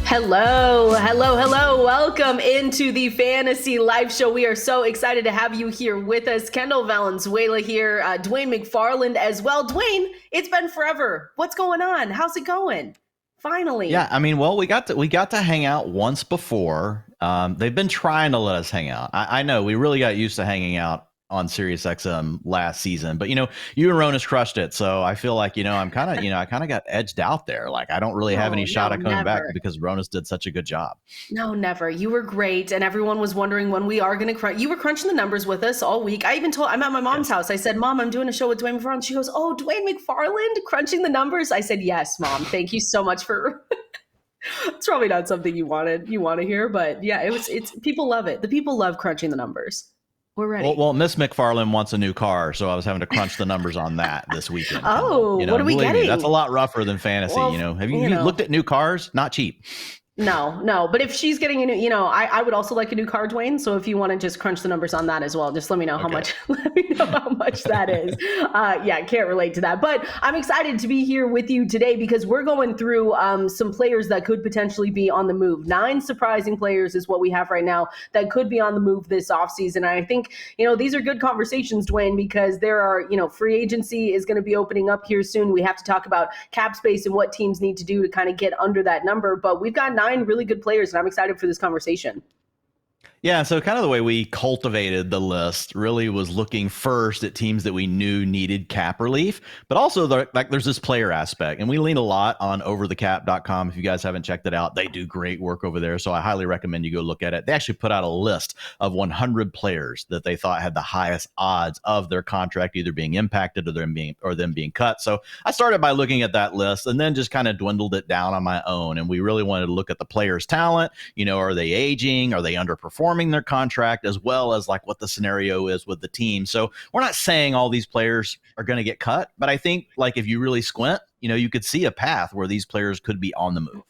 Hello. Welcome into the Fantasy Live Show. We are so excited to have you here with us. Kendall Valenzuela here, Dwain McFarland as well. Dwain, it's been forever. What's going on? How's it going? Finally. Yeah, I mean, well, we got to hang out once before. They've been trying to let us hang out. I know we really got used to hanging out on SiriusXM last season, but you and Ronas crushed it. So I feel like, I kind of got edged out there. Like I don't really have any shot at coming back because Ronas did such a good job. No, never. You were great. And everyone was wondering when we are going to crunch. You were crunching the numbers with us all week. I'm at my mom's house. I said, Mom, I'm doing a show with Dwain McFarland. She goes, oh, Dwain McFarland crunching the numbers. I said, yes, Mom. Thank you so much for it's probably not something you want to hear, but yeah, it's people love it. The people love crunching the numbers. We're ready. Well, Miss McFarland wants a new car, so I was having to crunch the numbers on that this weekend. Oh, what are we getting? That's a lot rougher than fantasy. Well, have you looked at new cars? Not cheap. No. But if she's getting a new, I would also like a new car, Dwain. So if you want to just crunch the numbers on that as well, just let me know how much. Let me know how much that is. Yeah, can't relate to that, but I'm excited to be here with you today because we're going through some players that could potentially be on the move. 9 surprising players is what we have right now that could be on the move this offseason. And I think these are good conversations, Dwain, because there are free agency is going to be opening up here soon. We have to talk about cap space and what teams need to do to kind of get under that number. But we've got 9 really good players, and I'm excited for this conversation. Yeah, so kind of the way we cultivated the list really was looking first at teams that we knew needed cap relief, but also there's this player aspect, and we lean a lot on overthecap.com. If you guys haven't checked it out, they do great work over there, so I highly recommend you go look at it. They actually put out a list of 100 players that they thought had the highest odds of their contract either being impacted or them being cut. So I started by looking at that list and then just kind of dwindled it down on my own, and we really wanted to look at the players' talent. Are they aging? Are they underperforming their contract, as well as like what the scenario is with the team. So we're not saying all these players are going to get cut, but I think like if you really squint, you could see a path where these players could be on the move.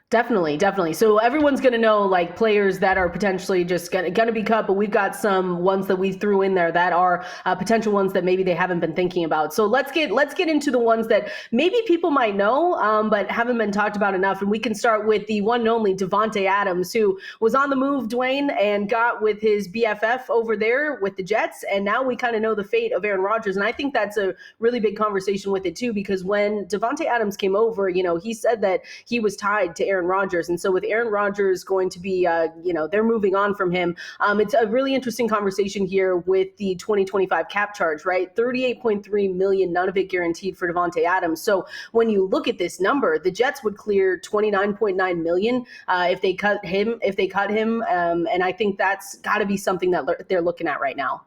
Definitely. So everyone's going to know like players that are potentially just going to be cut, but we've got some ones that we threw in there that are potential ones that maybe they haven't been thinking about. So let's get into the ones that maybe people might know, but haven't been talked about enough. And we can start with the one and only Davante Adams, who was on the move, Dwain, and got with his BFF over there with the Jets. And now we kind of know the fate of Aaron Rodgers. And I think that's a really big conversation with it too, because when Davante Adams came over, he said that he was tied to Aaron Rodgers. And so with Aaron Rodgers going to be, they're moving on from him. It's a really interesting conversation here with the 2025 cap charge, right? $38.3 million, none of it guaranteed for Davante Adams. So when you look at this number, the Jets would clear $29.9 million if they cut him. And I think that's got to be something that they're looking at right now.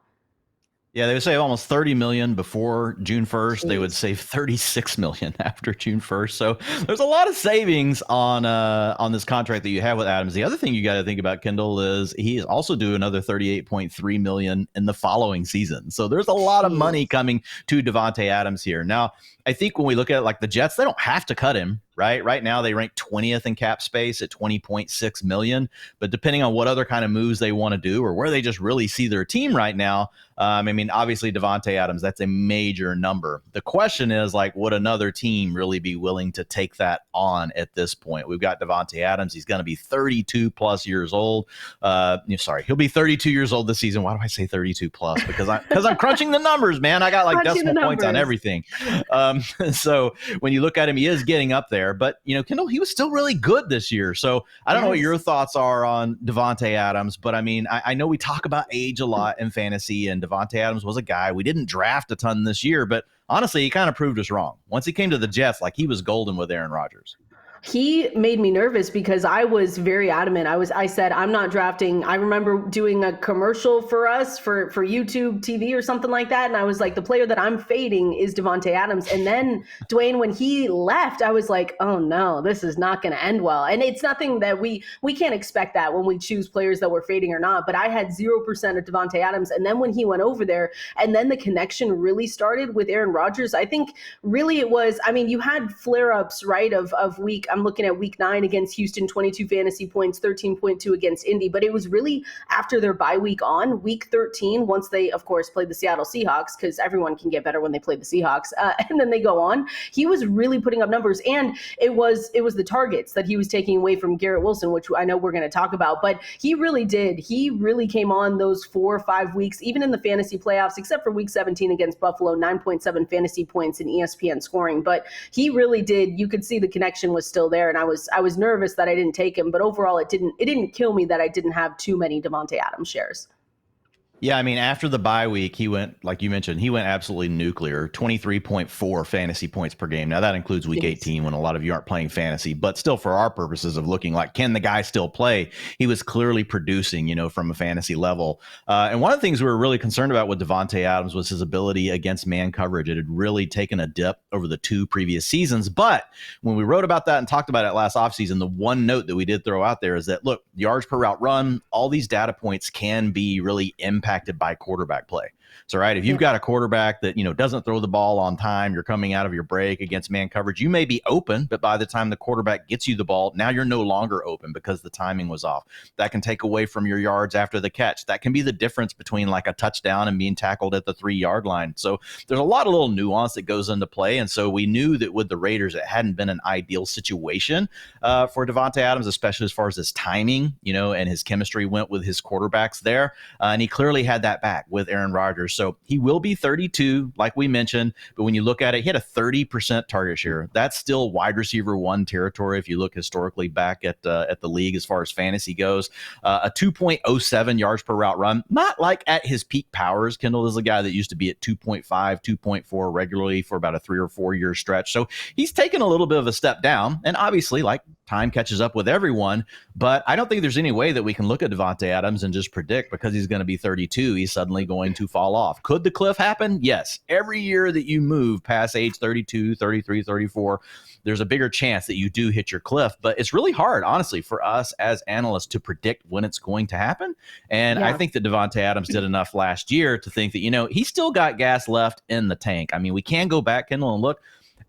Yeah, they would save almost $30 million before June 1st. Jeez. They would save $36 million after June 1st. So there's a lot of savings on this contract that you have with Adams. The other thing you got to think about, Kendall, is he is also due another $38.3 million in the following season. So there's a lot of money coming to Davante Adams here. Now, I think when we look at it, like the Jets, they don't have to cut him, right? Right now, they rank 20th in cap space at $20.6 million. But depending on what other kind of moves they want to do or where they just really see their team right now, obviously Davante Adams, that's a major number. The question is, like, would another team really be willing to take that on at this point? We've got Davante Adams. He's going to be 32 plus years old. He'll be 32 years old this season. Why do I say 32 plus? Because I'm crunching the numbers, man. I got like decimal points on everything. So when you look at him, he is getting up there. But, Kendall, he was still really good this year. So I don't know what your thoughts are on Davante Adams. But, I know we talk about age a lot in fantasy, and Davante Adams was a guy we didn't draft a ton this year. But honestly, he kind of proved us wrong. Once he came to the Jets, like he was golden with Aaron Rodgers. He made me nervous because I was very adamant. I said, I'm not drafting. I remember doing a commercial for us for YouTube TV or something like that. And I was like, the player that I'm fading is Davante Adams. And then Dwain, when he left, I was like, oh no, this is not going to end well. And it's nothing that we can't expect that when we choose players that we're fading or not. But I had 0% of Davante Adams. And then when he went over there and then the connection really started with Aaron Rodgers, I think really it was, you had flare ups, right, of week I'm looking at week 9 against Houston, 22 fantasy points, 13.2 against Indy. But it was really after their bye week on week 13, once they, of course, played the Seattle Seahawks, because everyone can get better when they play the Seahawks. And then they go on. He was really putting up numbers. And it was the targets that he was taking away from Garrett Wilson, which I know we're going to talk about. But he really did. He really came on those 4 or 5 weeks, even in the fantasy playoffs, except for week 17 against Buffalo, 9.7 fantasy points in ESPN scoring. But he really did. You could see the connection was still there. And I was nervous that I didn't take him. But overall, it didn't kill me that I didn't have too many Davante Adams shares. Yeah, I mean, after the bye week, he went, like you mentioned, he went absolutely nuclear, 23.4 fantasy points per game. Now, that includes week 18 when a lot of you aren't playing fantasy, but still for our purposes of looking like, can the guy still play? He was clearly producing, from a fantasy level. And one of the things we were really concerned about with Davante Adams was his ability against man coverage. It had really taken a dip over the 2 previous seasons. But when we wrote about that and talked about it last offseason, the one note that we did throw out there is that, look, yards per route run, all these data points can be really impacted by quarterback play. So, right, if you've got a quarterback that, doesn't throw the ball on time, you're coming out of your break against man coverage, you may be open, but by the time the quarterback gets you the ball, now you're no longer open because the timing was off. That can take away from your yards after the catch. That can be the difference between like a touchdown and being tackled at the 3-yard line. So there's a lot of little nuance that goes into play. And so we knew that with the Raiders, it hadn't been an ideal situation for Davante Adams, especially as far as his timing, and his chemistry went with his quarterbacks there. And he clearly had that back with Aaron Rodgers. So he will be 32, like we mentioned, but when you look at it, he had a 30% target share. That's still wide receiver 1 territory if you look historically back at the league as far as fantasy goes. A 2.07 yards per route run, not like at his peak powers. Kendall is a guy that used to be at 2.5, 2.4 regularly for about a 3 or 4 year stretch. So he's taken a little bit of a step down, and obviously, like, time catches up with everyone, but I don't think there's any way that we can look at Davante Adams and just predict because he's going to be 32, he's suddenly going to fall off. Could the cliff happen? Yes. Every year that you move past age 32, 33, 34, there's a bigger chance that you do hit your cliff, but it's really hard, honestly, for us as analysts to predict when it's going to happen. And I think that Davante Adams did enough last year to think that, he's still got gas left in the tank. I mean, we can go back, Kendall, and look,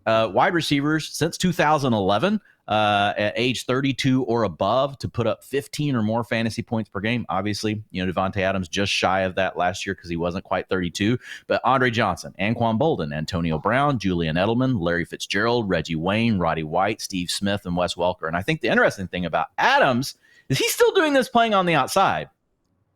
wide receivers since 2011, at age 32 or above to put up 15 or more fantasy points per game. Obviously, Davante Adams just shy of that last year because he wasn't quite 32. But Andre Johnson, Anquan Bolden, Antonio Brown, Julian Edelman, Larry Fitzgerald, Reggie Wayne, Roddy White, Steve Smith, and Wes Welker. And I think the interesting thing about Adams is he's still doing this playing on the outside,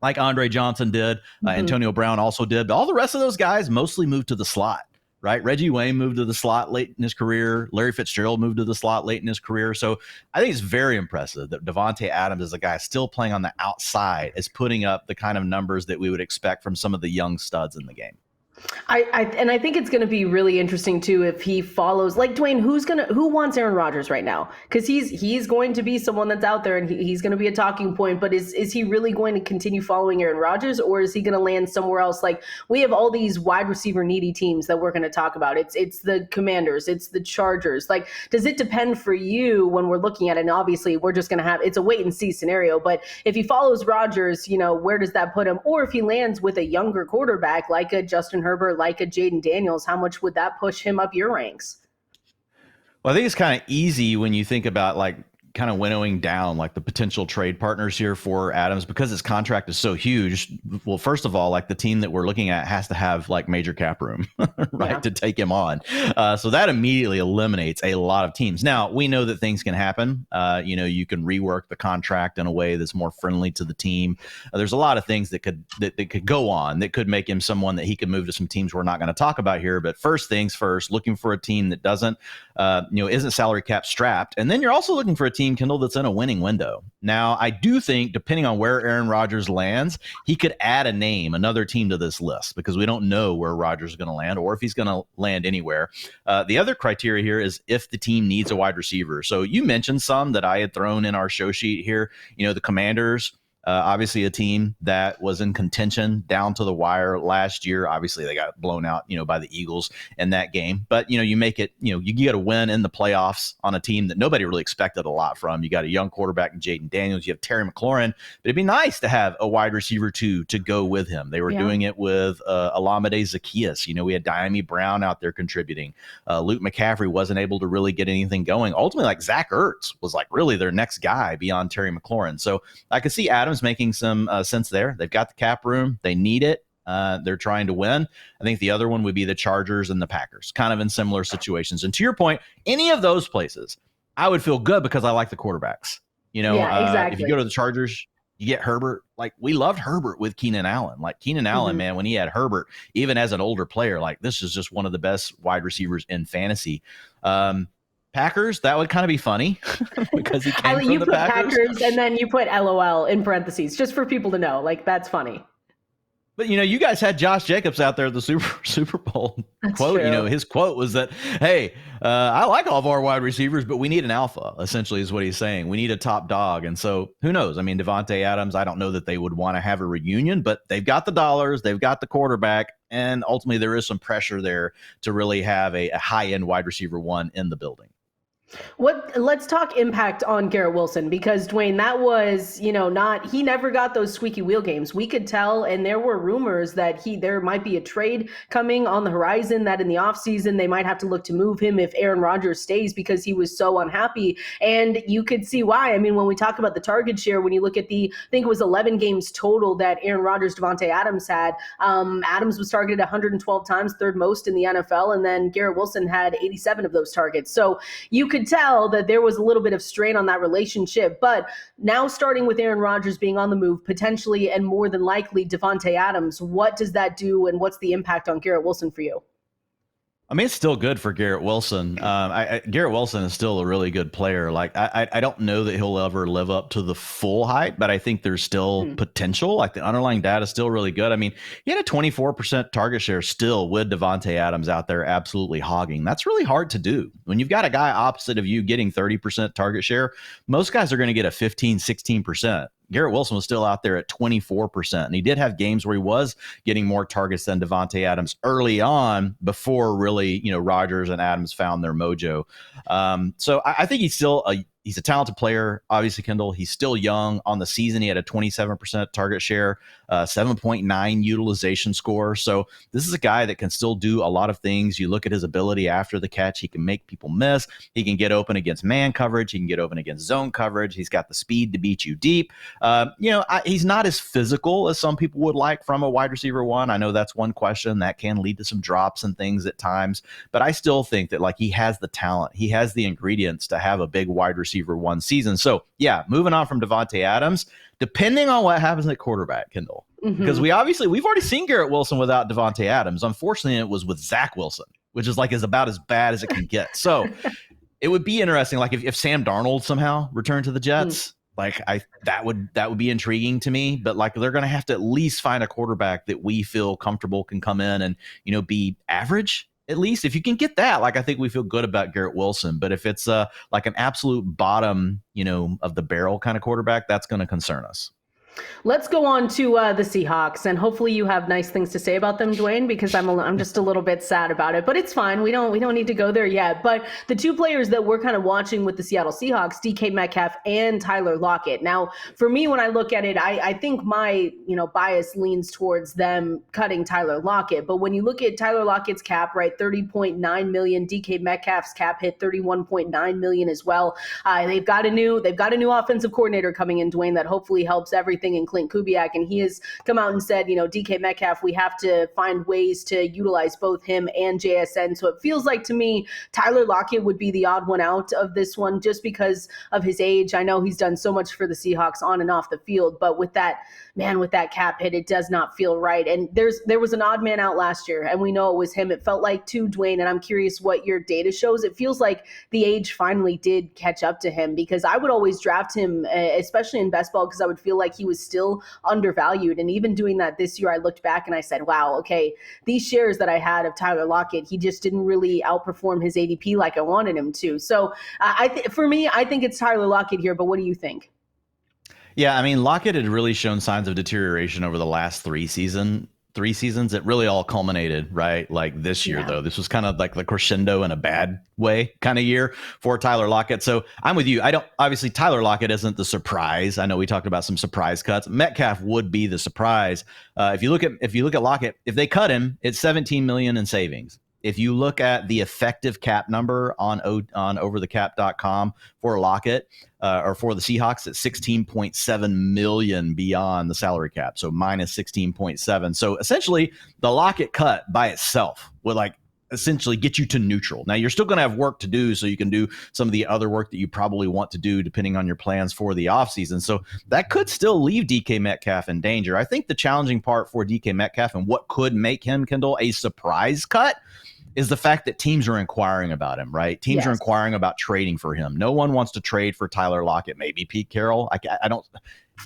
like Andre Johnson did. Antonio Brown also did. But all the rest of those guys mostly moved to the slot. Right. Reggie Wayne moved to the slot late in his career. Larry Fitzgerald moved to the slot late in his career. So I think it's very impressive that Davante Adams is a guy still playing on the outside, is putting up the kind of numbers that we would expect from some of the young studs in the game. I think it's going to be really interesting too if he follows, like, Dwain, who wants Aaron Rodgers right now? Because he's going to be someone that's out there and he's going to be a talking point. But is he really going to continue following Aaron Rodgers, or is he going to land somewhere else? Like, we have all these wide receiver needy teams that we're going to talk about. It's the Commanders, it's the Chargers. Like, does it depend for you when we're looking at it? And obviously, we're just going to it's a wait and see scenario. But if he follows Rodgers, where does that put him? Or if he lands with a younger quarterback like a Justin Herbert, like a Jaden Daniels, how much would that push him up your ranks? Well, I think it's kind of easy when you think about like kind of winnowing down like the potential trade partners here for Adams because his contract is so huge. Well, first of all, like the team that we're looking at has to have like major cap room, right, to take him on. So that immediately eliminates a lot of teams. Now, we know that things can happen. You can rework the contract in a way that's more friendly to the team. There's a lot of things that could go on that could make him someone that he could move to some teams we're not going to talk about here. But first things first, looking for a team that doesn't, isn't salary cap strapped. And then you're also looking for a team, Kendall, that's in a winning window. Now, I do think, depending on where Aaron Rodgers lands, he could add another team to this list because we don't know where Rodgers is going to land or if he's going to land anywhere. The other criteria here is if the team needs a wide receiver. So you mentioned some that I had thrown in our show sheet here. The Commanders, Obviously, a team that was in contention down to the wire last year. Obviously, they got blown out, by the Eagles in that game. But, you make it, you get a win in the playoffs on a team that nobody really expected a lot from. You got a young quarterback in Jaden Daniels. You have Terry McLaurin. But it'd be nice to have a wide receiver, too, to go with him. They were doing it with Olamide Zaccheaus. We had Diami Brown out there contributing. Luke McCaffrey wasn't able to really get anything going. Ultimately, like Zach Ertz was like really their next guy beyond Terry McLaurin. So I could see Adams making some sense there. They've got the cap room. They need it. They're trying to win. I think the other one would be the Chargers and the Packers, kind of in similar situations. And to your point, any of those places, I would feel good because I like the quarterbacks. Exactly. If you go to the Chargers, you get Herbert. Like, we loved Herbert with Keenan Allen. Like, Keenan Allen, man, when he had Herbert, even as an older player, like, this is just one of the best wide receivers in fantasy. Packers, that would kind of be funny because he came from the Packers. And then you put LOL in parentheses just for people to know. Like, that's funny. But, you guys had Josh Jacobs out there at the Super Bowl quote. True. His quote was that, hey, I like all of our wide receivers, but we need an alpha, essentially, is what he's saying. We need a top dog. And so who knows? I mean, Davante Adams, I don't know that they would want to have a reunion, but they've got the dollars, they've got the quarterback, and ultimately there is some pressure there to really have a high-end wide receiver one in the building. Let's talk impact on Garrett Wilson, because Dwain, that was, he never got those squeaky wheel games. We could tell, and there were rumors that there might be a trade coming on the horizon, that in the offseason they might have to look to move him if Aaron Rodgers stays because he was so unhappy. And you could see why. I mean, when we talk about the target share, when you look at I think it was 11 games total that Aaron Rodgers, Davante Adams had, Adams was targeted 112 times, third most in the NFL, and then Garrett Wilson had 87 of those targets. So you could tell that there was a little bit of strain on that relationship. But now, starting with Aaron Rodgers being on the move, potentially and more than likely Davante Adams, what does that do, and what's the impact on Garrett Wilson for you? I mean, it's still good for Garrett Wilson. Garrett Wilson is still a really good player. Like, I don't know that he'll ever live up to the full height, but I think there's still potential. Like, the underlying data is still really good. I mean, he had a 24% target share still with Davante Adams out there absolutely hogging. That's really hard to do. When you've got a guy opposite of you getting 30% target share, most guys are going to get a 15, 16%. Garrett Wilson was still out there at 24%. And he did have games where he was getting more targets than Davante Adams early on before really, Rodgers and Adams found their mojo. So I think he's still he's a talented player. Obviously, Kendall, he's still young. On the season, he had a 27% target share, 7.9 utilization score. So this is a guy that can still do a lot of things. You look at his ability after the catch. He can make people miss. He can get open against man coverage. He can get open against zone coverage. He's got the speed to beat you deep. He's not as physical as some people would like from a wide receiver one. I know that's one question that can lead to some drops and things at times, but I still think that, like, he has the talent. He has the ingredients to have a big wide receiver one season. So yeah, moving on from Davante Adams, depending on what happens at quarterback, Kendall, because we've already seen Garrett Wilson without Davante Adams. Unfortunately, it was with Zach Wilson, which is about as bad as it can get. So it would be interesting. Like, if Sam Darnold somehow returned to the Jets, that would be intriguing to me. But like, they're going to have to at least find a quarterback that we feel comfortable can come in and, be average. At least if you can get that, like, I think we feel good about Garrett Wilson. But if it's like an absolute bottom, of the barrel kind of quarterback, that's going to concern us. Let's go on to the Seahawks, and hopefully you have nice things to say about them, Dwain, because I'm just a little bit sad about it, but it's fine. We don't need to go there yet. But the two players that we're kind of watching with the Seattle Seahawks, DK Metcalf and Tyler Lockett. Now, for me, when I look at it, I think my bias leans towards them cutting Tyler Lockett. But when you look at Tyler Lockett's cap, right, $30.9 million, DK Metcalf's cap hit $31.9 million as well. They've got a new offensive coordinator coming in, Dwain, that hopefully helps everything in Clint Kubiak, and he has come out and said, DK Metcalf, we have to find ways to utilize both him and JSN. So it feels like to me, Tyler Lockett would be the odd one out of this one just because of his age. I know he's done so much for the Seahawks on and off the field, but with that cap hit, it does not feel right. And there was an odd man out last year, and we know it was him. It felt like too, Dwain, and I'm curious what your data shows. It feels like the age finally did catch up to him, because I would always draft him, especially in best ball, because I would feel like he was still undervalued. And even doing that this year, I looked back and I said, wow, okay, these shares that I had of Tyler Lockett, he just didn't really outperform his ADP like I wanted him to. So for me, I think it's Tyler Lockett here, but what do you think? Yeah, I mean, Lockett had really shown signs of deterioration over the last three seasons. It really all culminated, right? Like this year, Yeah. though. This was kind of like the crescendo in a bad way kind of year for Tyler Lockett. So I'm with you. I don't obviously Tyler Lockett isn't the surprise. I know we talked about some surprise cuts. Metcalf would be the surprise. If you look at Lockett, if they cut him, it's 17 million in savings. If you look at the effective cap number on overthecap.com for Lockett or for the Seahawks, it's 16.7 million beyond the salary cap. So minus 16.7. So essentially the Lockett cut by itself would like essentially get you to neutral. Now you're still going to have work to do, so you can do some of the other work that you probably want to do depending on your plans for the offseason. So that could still leave DK Metcalf in danger. I think the challenging part for DK Metcalf and what could make him, Kendall, a surprise cut is the fact that teams are inquiring about him, right? Teams are inquiring about trading for him. No one wants to trade for Tyler Lockett. Maybe Pete Carroll. I don't.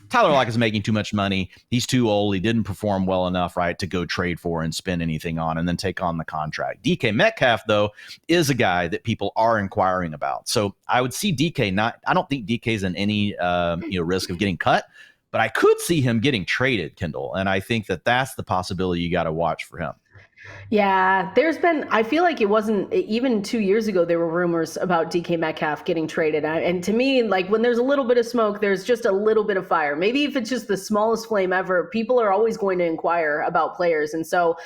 Tyler Lockett is making too much money. He's too old. He didn't perform well enough, right, to go trade for and spend anything on and then take on the contract. DK Metcalf, though, is a guy that people are inquiring about. So I would see DK not. I don't think DK's in any risk of getting cut, but I could see him getting traded, Kendall. And I think that that's the possibility you got to watch for him. Yeah, I feel like it wasn't even 2 years ago, there were rumors about DK Metcalf getting traded. And to me, like when there's a little bit of smoke, there's just a little bit of fire. Maybe if it's just the smallest flame ever, people are always going to inquire about players. And so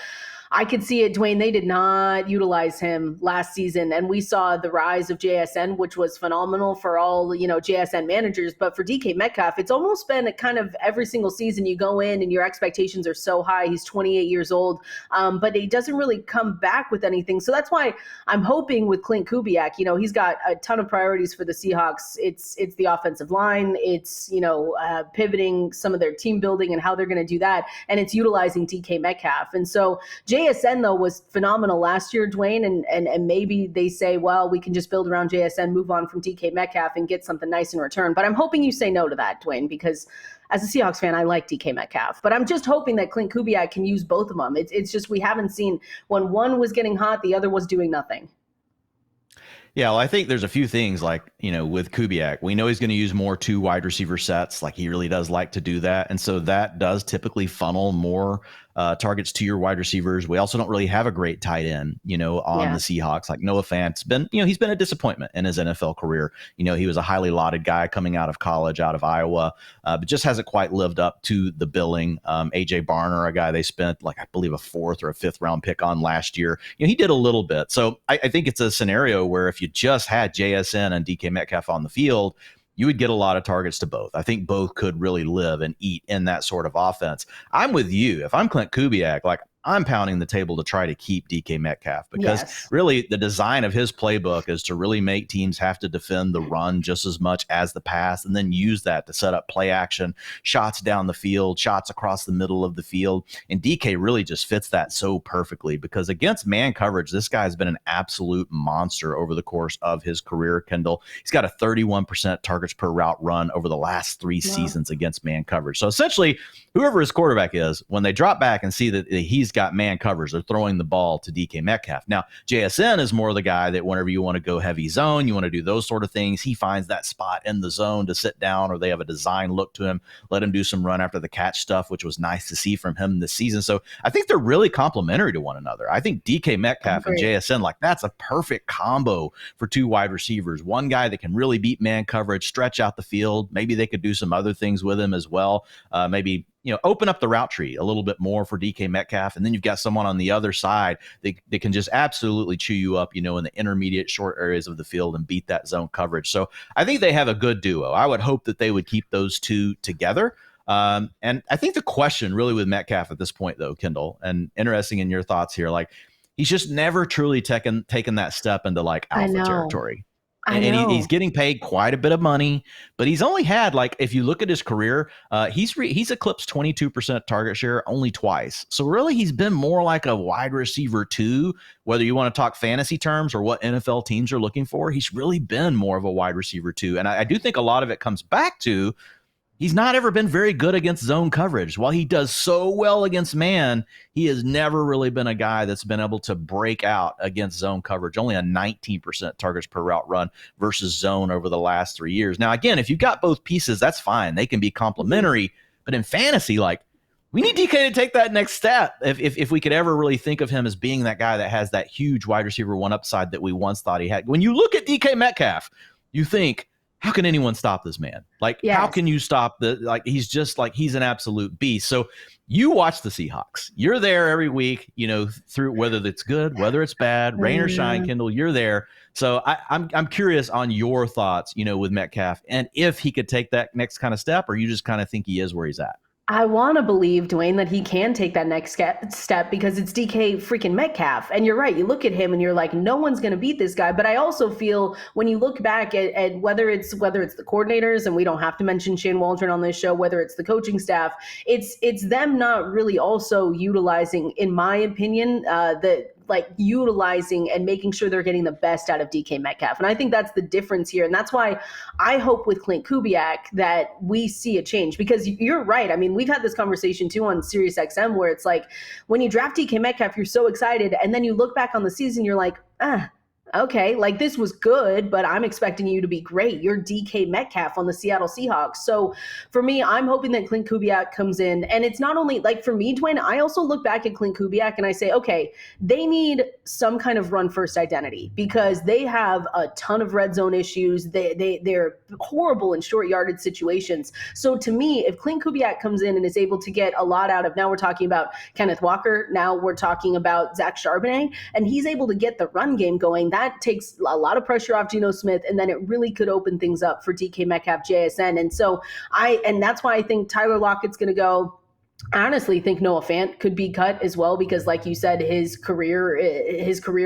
I could see it, Dwain. They did not utilize him last season, and we saw the rise of JSN, which was phenomenal for all JSN managers. But for DK Metcalf, it's almost been a kind of every single season you go in and your expectations are so high. He's 28 years old, but he doesn't really come back with anything. So that's why I'm hoping with Clint Kubiak. He's got a ton of priorities for the Seahawks. It's the offensive line. It's pivoting some of their team building and how they're going to do that, and it's utilizing DK Metcalf. And so JSN, though, was phenomenal last year, Dwain, and maybe they say, well, we can just build around JSN, move on from DK Metcalf, and get something nice in return. But I'm hoping you say no to that, Dwain, because as a Seahawks fan, I like DK Metcalf. But I'm just hoping that Clint Kubiak can use both of them. It's just we haven't seen when one was getting hot, the other was doing nothing. Yeah, well, I think there's a few things like, with Kubiak, we know he's going to use more 2 wide receiver sets. Like he really does like to do that. And so that does typically funnel more targets to your wide receivers. We also don't really have a great tight end, on the Seahawks. Like Noah Fant's been, he's been a disappointment in his NFL career. He was a highly lauded guy coming out of college, out of Iowa, but just hasn't quite lived up to the billing. AJ Barner, a guy they spent I believe a 4th or a 5th round pick on last year. He did a little bit. So I think it's a scenario where if you just had JSN and DK Metcalf on the field, you would get a lot of targets to both. I think both could really live and eat in that sort of offense. I'm with you. If I'm Clint Kubiak, I'm pounding the table to try to keep DK Metcalf because really the design of his playbook is to really make teams have to defend the run just as much as the pass and then use that to set up play action, shots down the field, shots across the middle of the field. And DK really just fits that so perfectly because against man coverage, this guy has been an absolute monster over the course of his career, Kendall. He's got a 31% targets per route run over the last 3 seasons against man coverage. So essentially, whoever his quarterback is, when they drop back and see that he's got man coverage, they're throwing the ball to DK Metcalf. Now, JSN is more the guy that whenever you want to go heavy zone, you want to do those sort of things, he finds that spot in the zone to sit down, or they have a design look to him, let him do some run after the catch stuff, which was nice to see from him this season. So I think they're really complementary to one another. I think DK Metcalf and JSN, that's a perfect combo for 2 wide receivers. One guy that can really beat man coverage, stretch out the field. Maybe they could do some other things with him as well. Maybe open up the route tree a little bit more for DK Metcalf. And then you've got someone on the other side that can just absolutely chew you up, in the intermediate short areas of the field and beat that zone coverage. So I think they have a good duo. I would hope that they would keep those 2 together. And I think the question really with Metcalf at this point, though, Kendall, and interesting in your thoughts here, he's just never truly taken that step into alpha territory. And he's getting paid quite a bit of money, but he's only had if you look at his career, he's eclipsed 22% target share only twice. So really, he's been more like a wide receiver 2, whether you want to talk fantasy terms or what NFL teams are looking for. He's really been more of a wide receiver 2, and I do think a lot of it comes back to he's not ever been very good against zone coverage. While he does so well against man, he has never really been a guy that's been able to break out against zone coverage. Only a 19% targets per route run versus zone over the last 3 years. Now, again, if you've got both pieces, that's fine. They can be complementary. But in fantasy, like, we need DK to take that next step. If we could ever really think of him as being that guy that has that huge wide receiver one upside that we once thought he had. When you look at DK Metcalf, you think, how can anyone stop this man? Like, Yes. How can you stop he's just like, he's an absolute beast. So you watch the Seahawks. You're there every week, through whether it's good, whether it's bad, rain or shine, Kendall, you're there. So I'm curious on your thoughts, with Metcalf, and if he could take that next kind of step, or you just kind of think he is where he's at. I want to believe, Dwain, that he can take that next step because it's DK freaking Metcalf. And you're right. You look at him and you're like, no one's going to beat this guy. But I also feel when you look back at whether it's the coordinators, and we don't have to mention Shane Waldron on this show, whether it's the coaching staff, it's them not really also utilizing, in my opinion, utilizing and making sure they're getting the best out of DK Metcalf. And I think that's the difference here. And that's why I hope with Clint Kubiak that we see a change, because you're right. I mean, we've had this conversation too on SiriusXM where it's like, when you draft DK Metcalf, you're so excited. And then you look back on the season, you're like, okay, like this was good, but I'm expecting you to be great. You're DK Metcalf on the Seattle Seahawks. So for me, I'm hoping that Clint Kubiak comes in. And it's not only like, for me, Dwain, I also look back at Clint Kubiak and I say, okay, they need some kind of run first identity because they have a ton of red zone issues. They're horrible in short yardage situations. So to me, if Clint Kubiak comes in and is able to get a lot out of, now we're talking about Kenneth Walker, now we're talking about Zach Charbonnet, and he's able to get the run game going, that takes a lot of pressure off Geno Smith, and then it really could open things up for DK Metcalf, JSN. And so that's why I think Tyler Lockett's going to go. I honestly think Noah Fant could be cut as well, because like you said, his career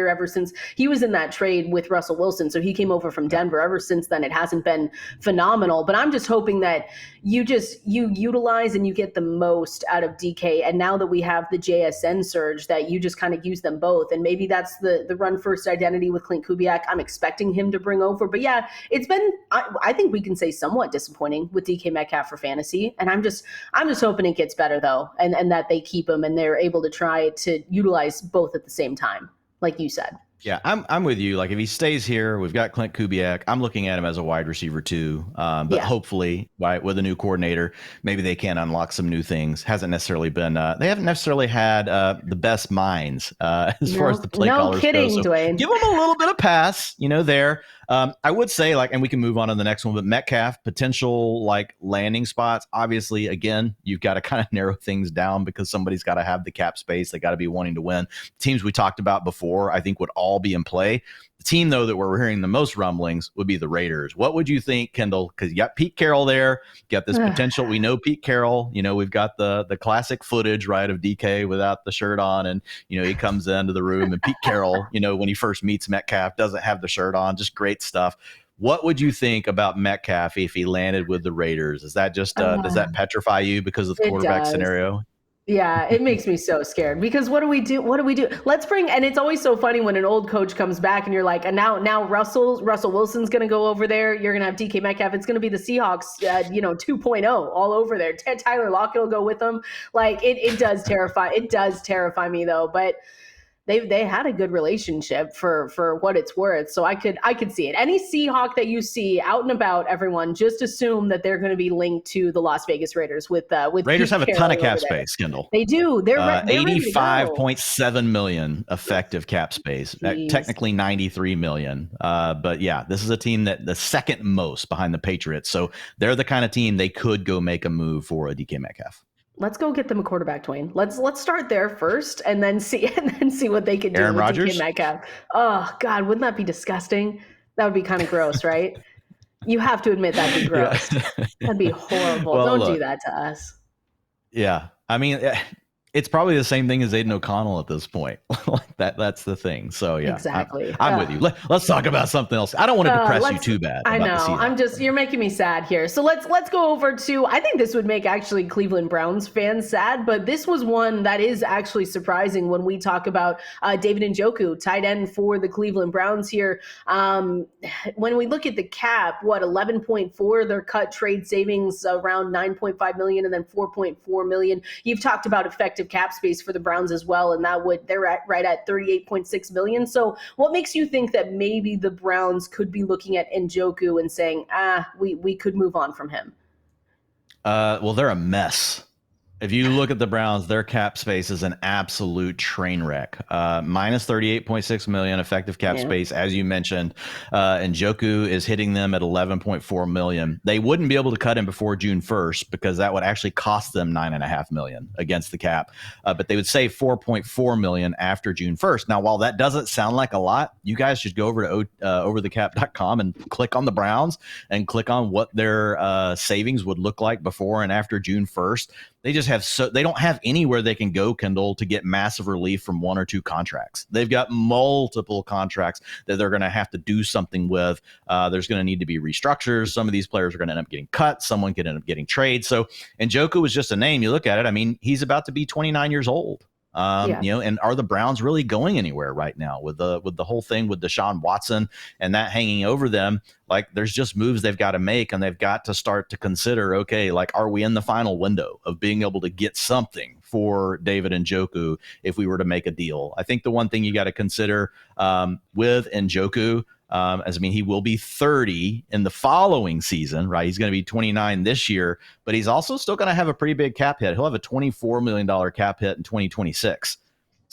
ever since he was in that trade with Russell Wilson, so he came over from Denver, ever since then it hasn't been phenomenal. But I'm just hoping that you utilize and you get the most out of DK, and now that we have the JSN surge, that you just kind of use them both. And maybe that's the run first identity with Clint Kubiak I'm expecting him to bring over. But yeah, it's been, I think we can say, somewhat disappointing with DK Metcalf for fantasy, and I'm just hoping it gets better though, and that they keep him and they're able to try to utilize both at the same time, like you said. Yeah, I'm with you. Like, if he stays here, we've got Clint Kubiak. I'm looking at him as a wide receiver too. But hopefully, with a new coordinator, maybe they can unlock some new things. Hasn't necessarily been. They haven't necessarily had the best minds as far as the play callers go. No kidding, So Dwain. give them a little bit of pass, there. I would say, and we can move on to the next one, but Metcalf, potential landing spots. Obviously, again, you've got to kind of narrow things down because somebody's got to have the cap space. They got to be wanting to win. Teams we talked about before, I think, would all be in play. The team, though, that we're hearing the most rumblings would be the Raiders. What would you think, Kendall? Because you got Pete Carroll there. You got this potential. We know Pete Carroll. We've got the classic footage, right, of DK without the shirt on. And, he comes into the room. And Pete Carroll, when he first meets Metcalf, doesn't have the shirt on. Just great stuff. What would you think about Metcalf if he landed with the Raiders? Is that just does that petrify you because of the quarterback scenario? Yeah, it makes me so scared because what do we do? Let's bring, and it's always so funny when an old coach comes back and you're like, and now Russell Wilson's going to go over there. You're going to have DK Metcalf. It's going to be the Seahawks, 2.0 all over there. Tyler Lockett will go with them. It does terrify. It does terrify me though, but they had a good relationship for what it's worth. So I could see it. Any Seahawk that you see out and about, everyone just assume that they're going to be linked to the Las Vegas Raiders with Raiders Pete have a Carroll ton of cap over there. space, Kendall. They do. They're 85.7 million effective cap space. Technically 93 million. But yeah, this is a team that the second most behind the Patriots. So they're the kind of team they could go make a move for a DK Metcalf. Let's go get them a quarterback, Dwain. Let's start there first, and then see what they can do Aaron with Rodgers? DK Metcalf. Oh God, wouldn't that be disgusting? That would be kind of gross, right? You have to admit that'd be gross. That'd be horrible. Well, Don't do that to us. Yeah, I mean, It's probably the same thing as Aiden O'Connell at this point. Like that's the thing. So yeah, Exactly. I'm with you. Let's talk about something else. I don't want to depress you too bad. I about know. The You're making me sad here. So let's go over to, I think this would make actually Cleveland Browns fans sad, but this was one that is actually surprising when we talk about David Njoku, tight end for the Cleveland Browns here. When we look at the cap, 11.4, their cut trade savings around 9.5 million and then 4.4 million. You've talked about effective cap space for the Browns as well, and they're right at 38.6 million. So what makes you think that maybe the Browns could be looking at Njoku and saying, we could move on from him? Well, they're a mess. If you look at the Browns, their cap space is an absolute train wreck. Minus 38.6 million effective cap space, as you mentioned. Njoku is hitting them at 11.4 million. They wouldn't be able to cut him before June 1st because that would actually cost them $9.5 million against the cap. But they would save 4.4 million after June 1st. Now, while that doesn't sound like a lot, you guys should go over to overthecap.com and click on the Browns and click on what their savings would look like before and after June 1st. They just they don't have anywhere they can go, Kendall, to get massive relief from one or two contracts. They've got multiple contracts that they're going to have to do something with. There's going to need to be restructures. Some of these players are going to end up getting cut. Someone could end up getting traded. So Njoku was just a name. You look at it. I mean, he's about to be 29 years old. And are the Browns really going anywhere right now with the whole thing with Deshaun Watson and that hanging over them? Like, there's just moves they've got to make, and they've got to start to consider, okay, like, are we in the final window of being able to get something for David Njoku if we were to make a deal? I think the one thing you got to consider with Njoku, he will be 30 in the following season, right? He's going to be 29 this year, but he's also still going to have a pretty big cap hit. He'll have a $24 million cap hit in 2026.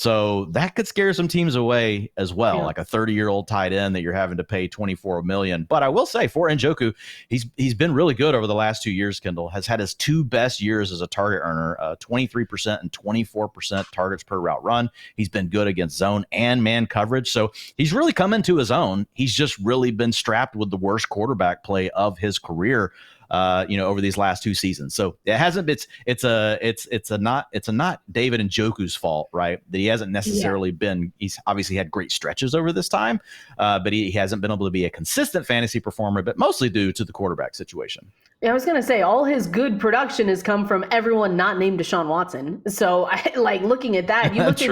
So that could scare some teams away as well, like a 30-year-old tight end that you're having to pay $24 million. But I will say for Njoku, he's been really good over the last 2 years. Kendall has had his two best years as a target earner, 23% and 24% targets per route run. He's been good against zone and man coverage. So he's really come into his own. He's just really been strapped with the worst quarterback play of his career. Over these last two seasons. So it hasn't been, it's not David Njoku's fault, right? That he hasn't necessarily been, he's obviously had great stretches over this time, but he hasn't been able to be a consistent fantasy performer, but mostly due to the quarterback situation. Yeah, I was going to say all his good production has come from everyone not named Deshaun Watson. So looking at that, you look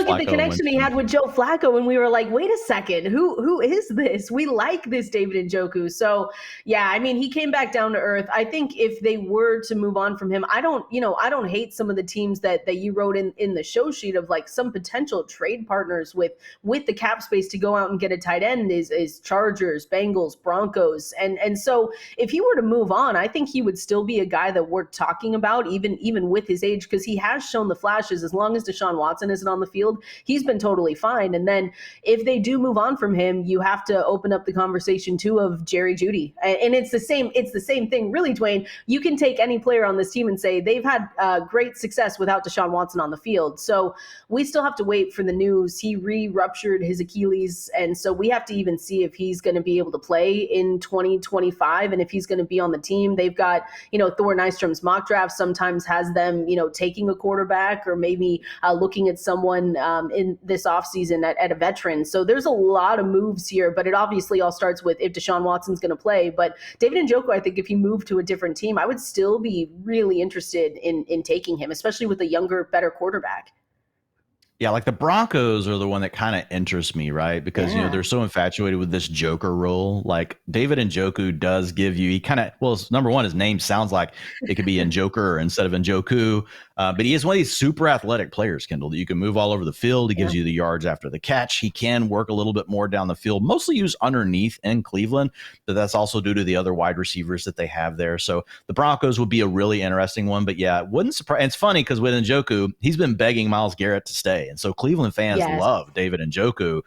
at the connection he had with Joe Flacco, and we were like, wait a second, who is this? We like this David Njoku. So yeah, I mean, he came back down to earth. I think if they were to move on from him, I don't hate some of the teams that you wrote in the show sheet of like some potential trade partners with the cap space to go out and get a tight end is Chargers, Bengals, Broncos. And so if he were to move on, I think he would still be a guy that we're talking about, even with his age, because he has shown the flashes. As long as Deshaun Watson isn't on the field, he's been totally fine. And then if they do move on from him, you have to open up the conversation too of Jerry Jeudy. And it's the same thing, really, Dwain. You can take any player on this team and say they've had great success without Deshaun Watson on the field. So we still have to wait for the news. He re-ruptured his Achilles, and so we have to even see if he's going to be able to play in 2025 and if he's going to be on the team. They've got, Thor Nystrom's mock draft sometimes has them, taking a quarterback or maybe looking at someone in this offseason at a veteran. So there's a lot of moves here, but it obviously all starts with if Deshaun Watson's going to play. But David Njoku, I think if he moved to a different team, I would still be really interested in taking him, especially with a younger, better quarterback. Yeah, like the Broncos are the one that kind of interests me, right? Because, they're so infatuated with this Joker role. Like David Njoku does give you, number one, his name sounds like it could be Njoker instead of Njoku. But he is one of these super athletic players, Kendall, that you can move all over the field. He gives you the yards after the catch. He can work a little bit more down the field, mostly used underneath in Cleveland, but that's also due to the other wide receivers that they have there. So the Broncos would be a really interesting one. But yeah, it wouldn't surprise. And it's funny because with Njoku, he's been begging Myles Garrett to stay. And so Cleveland fans love David Njoku.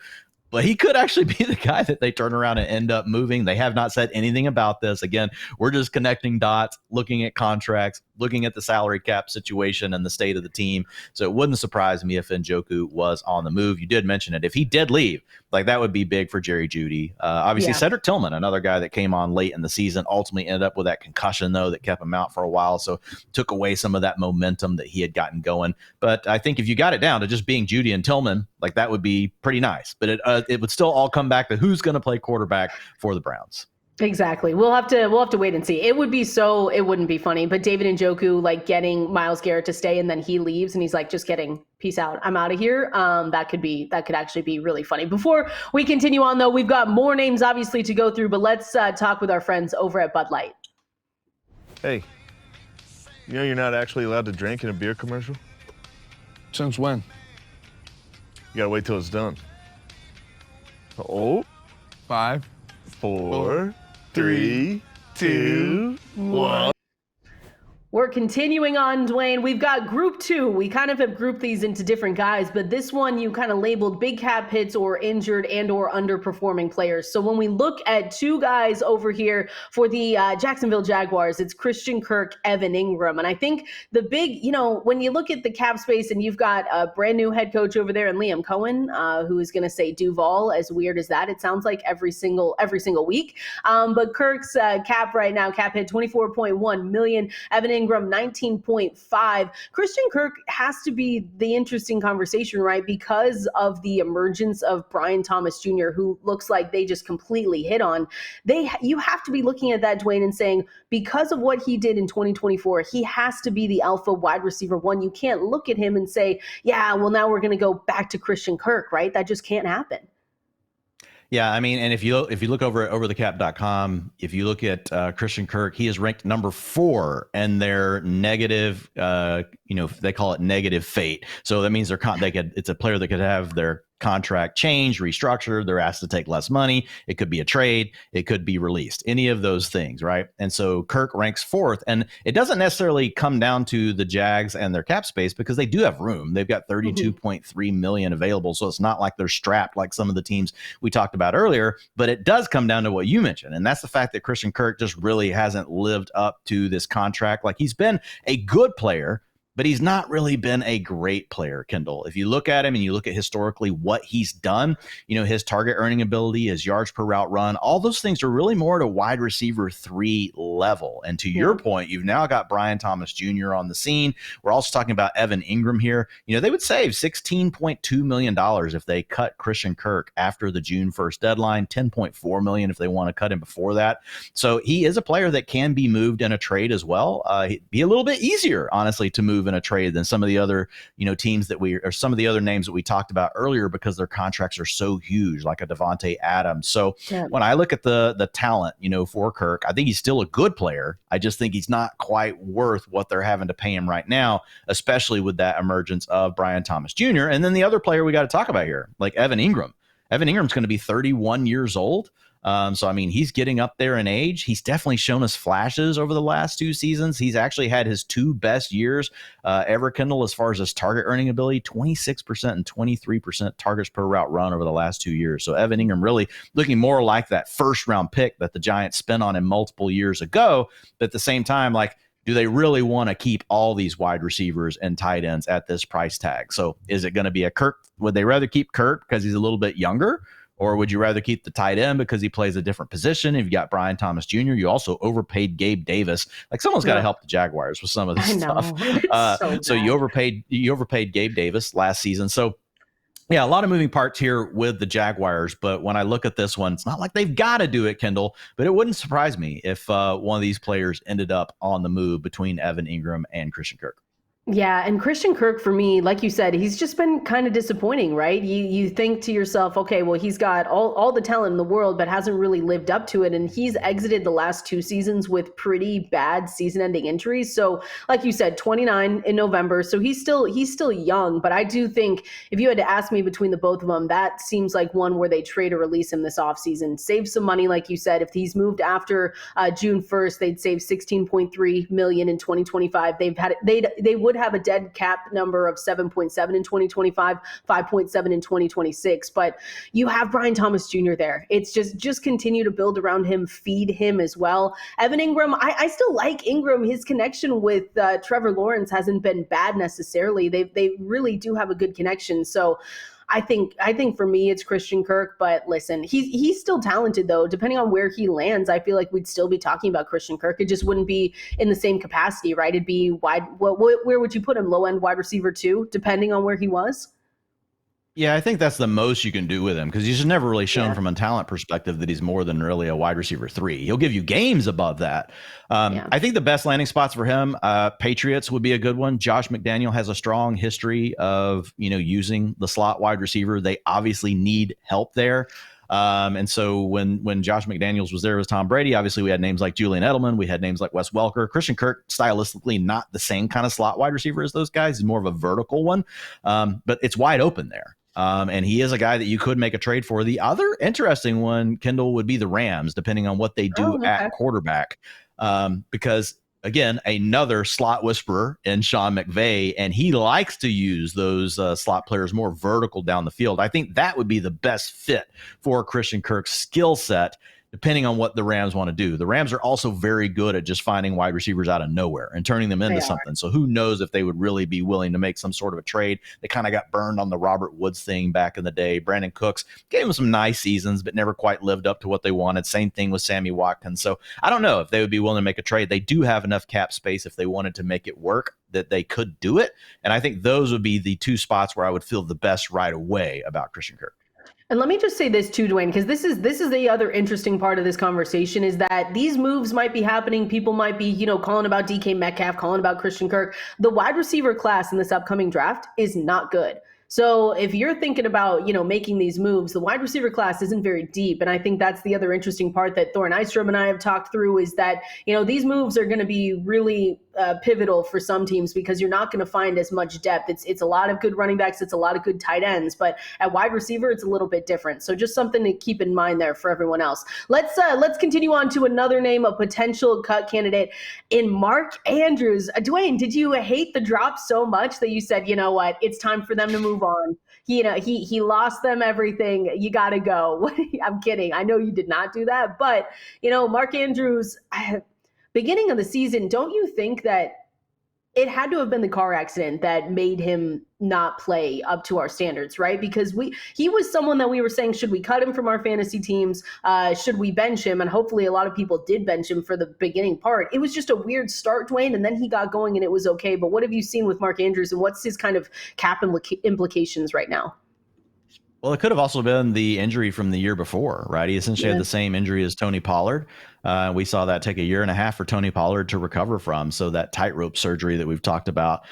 But he could actually be the guy that they turn around and end up moving. They have not said anything about this. Again, we're just connecting dots, looking at contracts, looking at the salary cap situation and the state of the team. So it wouldn't surprise me if Njoku was on the move. You did mention it. If he did leave, like that would be big for Jerry Jeudy. Obviously, Cedric Tillman, another guy that came on late in the season, ultimately ended up with that concussion, though, that kept him out for a while. So took away some of that momentum that he had gotten going. But I think if you got it down to just being Jeudy and Tillman, like that would be pretty nice. But it would still all come back to who's going to play quarterback for the Browns. Exactly. We'll have to wait and see. It wouldn't be funny, but David Njoku like getting Myles Garrett to stay and then he leaves and he's like, just kidding. Peace out. I'm out of here. That could actually be really funny. Before we continue on though, we've got more names obviously to go through, but let's talk with our friends over at Bud Light. Hey, you know you're not actually allowed to drink in a beer commercial? Since when? You gotta wait till it's done. Oh, 5, 4, 3, 2, 1. We're continuing on, Dwain. We've got group 2. We kind of have grouped these into different guys, but this one you kind of labeled big cap hits or injured and or underperforming players. So when we look at 2 guys over here for the Jacksonville Jaguars, it's Christian Kirk, Evan Engram. And I think the big, when you look at the cap space and you've got a brand new head coach over there and Liam Cohen, who is going to say Duval, as weird as that, it sounds like every single week. But Kirk's cap right now, cap hit 24.1 million. Evan Engram 19.5. Christian Kirk has to be the interesting conversation, right? Because of the emergence of Brian Thomas Jr., who looks like they just completely hit on. You have to be looking at that, Dwain, and saying, because of what he did in 2024, he has to be the alpha wide receiver 1. You can't look at him and say, yeah, well, now we're going to go back to Christian Kirk, right? That just can't happen. Yeah, I mean, and if you look over at overthecap.com, if you look at Christian Kirk, he is ranked number 4 in their negative, they call it negative fate. So that means it's a player that could have their contract changed, restructured. They're asked to take less money. It could be a trade. It could be released. Any of those things, right? And so Kirk ranks 4th, and it doesn't necessarily come down to the Jags and their cap space because they do have room. They've got 32.3 million available, so it's not like they're strapped like some of the teams we talked about earlier. But it does come down to what you mentioned, and that's the fact that Christian Kirk just really hasn't lived up to this contract. Like, he's been a good player, but he's not really been a great player, Kendall. If you look at him and you look at historically what he's done, his target earning ability, his yards per route run, all those things are really more at a wide receiver 3 level. And to your point, you've now got Brian Thomas Jr. on the scene. We're also talking about Evan Engram here. They would save $16.2 million if they cut Christian Kirk after the June 1st deadline, $10.4 million if they want to cut him before that. So he is a player that can be moved in a trade as well. He'd be a little bit easier, honestly, to move in a trade than some of the other, teams or some of the other names that we talked about earlier, because their contracts are so huge, like a Davante Adams. So when I look at the talent, for Kirk, I think he's still a good player. I just think he's not quite worth what they're having to pay him right now, especially with that emergence of Brian Thomas Jr. And then the other player we got to talk about here, like Evan Engram. Evan Ingram's going to be 31 years old. So, I mean, he's getting up there in age. He's definitely shown us flashes over the last 2 seasons. He's actually had his 2 best years ever, Kendall, as far as his target earning ability, 26% and 23% targets per route run over the last 2 years. So Evan Engram really looking more like that first-round pick that the Giants spent on him multiple years ago. But at the same time, like, do they really want to keep all these wide receivers and tight ends at this price tag? So is it going to be a Kirk? Would they rather keep Kirk because he's a little bit younger? Or would you rather keep the tight end because he plays a different position? If you got Brian Thomas Jr., you also overpaid Gabe Davis. Like, someone's got to help the Jaguars with some of this stuff. So you overpaid Gabe Davis last season. So yeah, a lot of moving parts here with the Jaguars. But when I look at this one, it's not like they've got to do it, Kendall. But it wouldn't surprise me if one of these players ended up on the move between Evan Engram and Christian Kirk. Yeah, and Christian Kirk, for me, like you said, he's just been kind of disappointing, right? You think to yourself, okay, well, he's got all the talent in the world, but hasn't really lived up to it. And he's exited the last 2 seasons with pretty bad season-ending injuries. So, like you said, 29 in November. So he's still young. But I do think if you had to ask me between the both of them, that seems like one where they trade or release him this offseason. Save some money, like you said. If he's moved after June 1st, they'd save $16.3 million in 2025. They would would have a dead cap number of 7.7 in 2025, 5.7 in 2026. But you have Brian Thomas Jr. there. It's just continue to build around him, feed him as well. Evan Engram, I still like Engram. His connection with Trevor Lawrence hasn't been bad necessarily. They really do have a good connection. So I think for me it's Christian Kirk, but listen, he's still talented though. Depending on where he lands, I feel like we'd still be talking about Christian Kirk. It just wouldn't be in the same capacity, right? It'd be wide. Where would you put him? Low end wide receiver 2, depending on where he was. Yeah, I think that's the most you can do with him because he's never really shown from a talent perspective that he's more than really a wide receiver 3. He'll give you games above that. I think the best landing spots for him, Patriots would be a good one. Josh McDaniel has a strong history of, using the slot wide receiver. They obviously need help there. And so when Josh McDaniels was there with Tom Brady, obviously we had names like Julian Edelman, we had names like Wes Welker. Christian Kirk, stylistically not the same kind of slot wide receiver as those guys. He's more of a vertical one, but it's wide open there. And he is a guy that you could make a trade for. The other interesting one, Kendall, would be the Rams, depending on what they do at quarterback. Because again, another slot whisperer in Sean McVay, and he likes to use those slot players more vertical down the field. I think that would be the best fit for Christian Kirk's skill set, depending on what the Rams want to do. The Rams are also very good at just finding wide receivers out of nowhere and turning them into something. So who knows if they would really be willing to make some sort of a trade. They kind of got burned on the Robert Woods thing back in the day. Brandon Cooks gave them some nice seasons, but never quite lived up to what they wanted. Same thing with Sammy Watkins. So I don't know if they would be willing to make a trade. They do have enough cap space if they wanted to make it work that they could do it. And I think those would be the two spots where I would feel the best right away about Christian Kirk. And let me just say this too, Dwain, because this is the other interesting part of this conversation is that these moves might be happening. People might be, calling about DK Metcalf, calling about Christian Kirk. The wide receiver class in this upcoming draft is not good. So if you're thinking about, making these moves, the wide receiver class isn't very deep. And I think that's the other interesting part that Thor Nystrom and I have talked through is that, these moves are going to be really pivotal for some teams because you're not going to find as much depth. It's a lot of good running backs. It's a lot of good tight ends, but at wide receiver, it's a little bit different. So just something to keep in mind there for everyone else. Let's continue on to another name, a potential cut candidate in Mark Andrews. Dwain, did you hate the drop so much that you said, you know what, it's time for them to move on? He lost them everything. You got to go. I'm kidding. I know you did not do that, but Mark Andrews, beginning of the season, don't you think that it had to have been the car accident that made him not play up to our standards, right? Because he was someone that we were saying, should we cut him from our fantasy teams? Should we bench him? And hopefully a lot of people did bench him for the beginning part. It was just a weird start, Dwain, and then he got going and it was okay. But what have you seen with Mark Andrews and what's his kind of cap implications right now? Well, it could have also been the injury from the year before, right? He essentially had the same injury as Tony Pollard. We saw that take a year and a half for Tony Pollard to recover from. So that tightrope surgery that we've talked about.